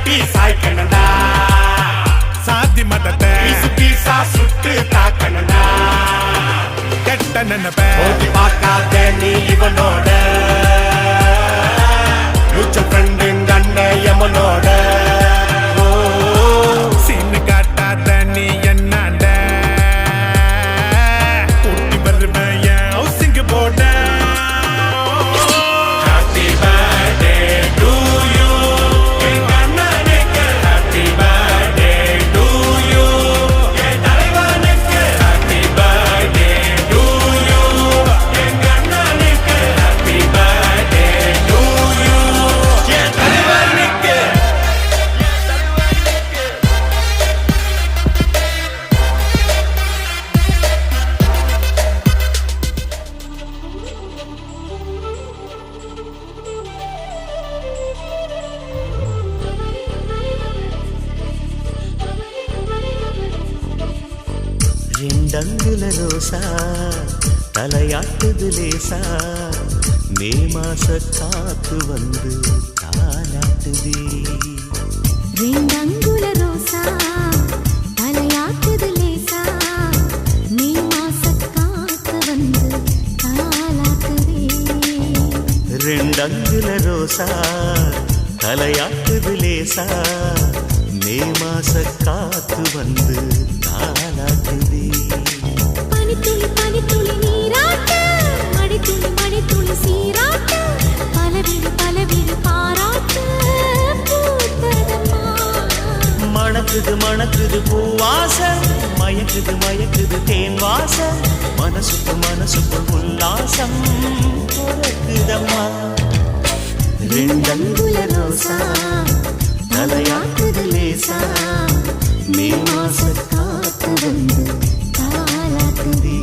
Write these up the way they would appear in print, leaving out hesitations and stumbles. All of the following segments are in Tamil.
கட்டி சாய்க்கணும்டா சாதி மதத்தை பீசு பீசா சுட்டு தாக்கணும்டா கெட்ட நினைப்ப ஓட்டி பார்க்காத நீ இவனோட மியூச்சுவல் ஃப்ரெண்டுங்க அண்ணன் எமனோட சீனு காட்டாத நீ என்னாண்ட கூட்டி வருவேன் என் ஹவுசிங் போட ஹாப்பி பர்த்டே டு யூ எங்க அண்ணனுக்கு ஹாப்பி பர்த்டே டு யூ என் தலைவனுக்கு ஹாப்பி பர்த்டே டு யூ எங்க அண்ணனுக்கு ஹாப்பி பர்த்டே டு யூ என் தலைவனுக்கு ரெண்டங்குல ரோசா தலையாட்டுது லேசா மே மாச காத்து வந்து தாலாட்டுதே ரெண்டங்குல ரோசா தலையாட்டுது லேசா மே மாச காத்து வந்து தாலாட்டுதே ரெண்டங்குல ரோசா தலையாட்டுது லேசா மே மாச காத்து வந்து தாலாட்டுதே பனித்துளி பனித்துளி நீராட்டு மடித்துளி மடித்துளி சீராட்டு பலவிடு பாராட்டு பூத்ததம்மா மணக்குது மணக்குது பூவாசம் மயக்குது மயக்குது தேன் வாசம் மனசுக்கு உல்லாசம் பொறக்குதம்மா ரெண்டங்குல ரோசா தலையாட்டுது லேசா மே மாச காத்து வந்து தாலாட்டுதே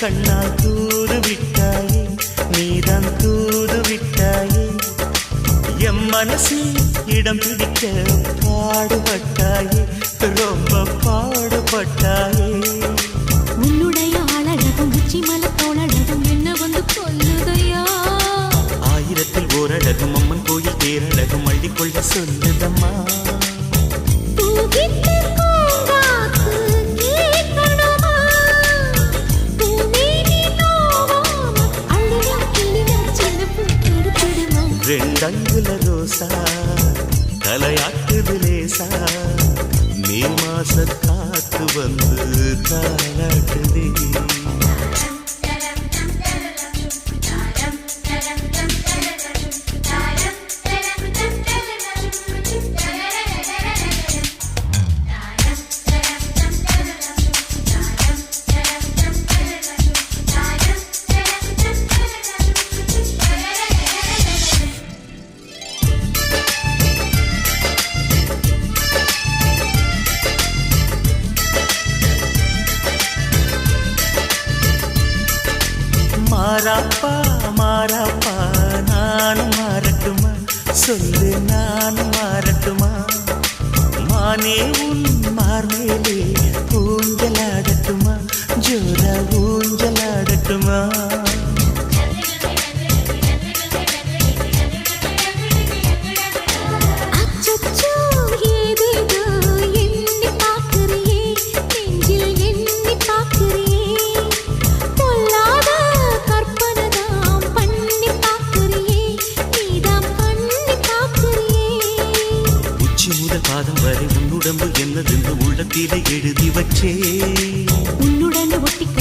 கண்ணா தூது விட்டாயே நீதான் தூது விட்டாயே எம் மனசில் இடம் பிடிக்க பாடுபட்டாயே ரொம்ப பாடுபட்டாயே உன்னுடைய ஆளழகும் உச்சி மலத்தோழகும் என்ன வந்து கொல்லுதையா ஆயிரத்தில் ஓரழகும் அம்மன் கோயில் தேரழகும் அள்ளிக்கொள்ள சொல்லுதம்மா ரெண்டங்குல ரோசா தலையாட்டுது லேசா மே மாச காத்து வந்து தாலாட்டுதே மாறாப்பா மாறாப்பா நானும் மாறட்டுமா சொல்லு நானும் மாறட்டுமா மானே உன் மார்மேலே ஊஞ்சலாடட்டுமா ஜோரா ஊஞ்சலாடட்டுமா முதல் பாதம் வரை உன்னுடம்பு என்னதென்று உள்ளத்திலே எழுதி வச்சே உன்னுடன் ஒட்டிக்க